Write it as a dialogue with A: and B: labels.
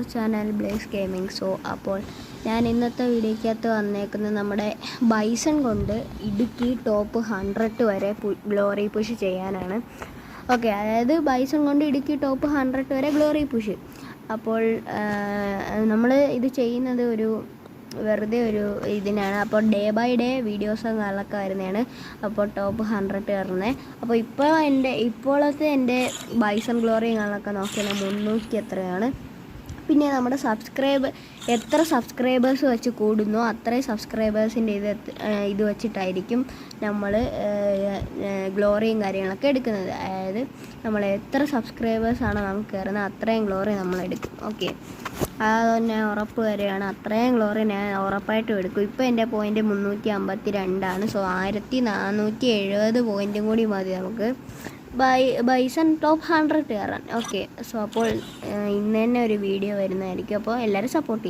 A: അവർ channel Blaze Gaming. So അപ്പോൾ ഞാൻ ഇന്നത്തെ വീഡിയോയ്ക്കകത്ത് വന്നേക്കുന്നത് നമ്മുടെ ബൈസൺ കൊണ്ട് ഇടുക്കി ടോപ്പ് 100 വരെ ഗ്ലോറി പുഷ് ചെയ്യാനാണ്. ഓക്കെ, അതായത് ബൈസൺ കൊണ്ട് ഇടുക്കി ടോപ്പ് 100 വരെ ഗ്ലോറി പുഷ്. അപ്പോൾ നമ്മൾ ഇത് ചെയ്യുന്നത് വെറുതെ ഒരു ഇതിനാണ്. അപ്പോൾ ഡേ ബൈ ഡേ വീഡിയോസും കാര്യങ്ങളൊക്കെ വരുന്നതാണ്. അപ്പോൾ ടോപ്പ് 100 കയറുന്നത്. അപ്പോൾ ഇപ്പോഴത്തെ എൻ്റെ ബൈസൺ ഗ്ലോറിയും കാര്യങ്ങളൊക്കെ നോക്കിയാൽ 300 എത്രയാണ്. പിന്നെ നമ്മുടെ എത്ര സബ്സ്ക്രൈബേഴ്സ് വെച്ച് കൂടുന്നോ അത്രയും സബ്സ്ക്രൈബേഴ്സിൻ്റെ ഇത് വെച്ചിട്ടായിരിക്കും നമ്മൾ ഗ്ലോറിയും കാര്യങ്ങളൊക്കെ എടുക്കുന്നത്. അതായത് നമ്മൾ എത്ര സബ്സ്ക്രൈബേഴ്സാണ് നമുക്ക് കയറുന്നത് അത്രയും ഗ്ലോറി നമ്മളെടുക്കും. ഓക്കെ, അത് ഞാൻ ഉറപ്പ് വരികയാണ്. അത്രയും ഗ്ലോറി ഞാൻ ഉറപ്പായിട്ടും എടുക്കും. ഇപ്പോൾ എൻ്റെ പോയിൻ്റ് 352ആണ്. സോ 1470 പോയിൻറ്റും കൂടി മതി നമുക്ക് ബൈസൺ ടോപ്പ് 100 കയറാൻ. ഓക്കെ, സോ അപ്പോൾ ഇന്ന് തന്നെ ഒരു വീഡിയോ വരുന്നതായിരിക്കും. അപ്പോൾ എല്ലാവരും സപ്പോർട്ട് ചെയ്യും.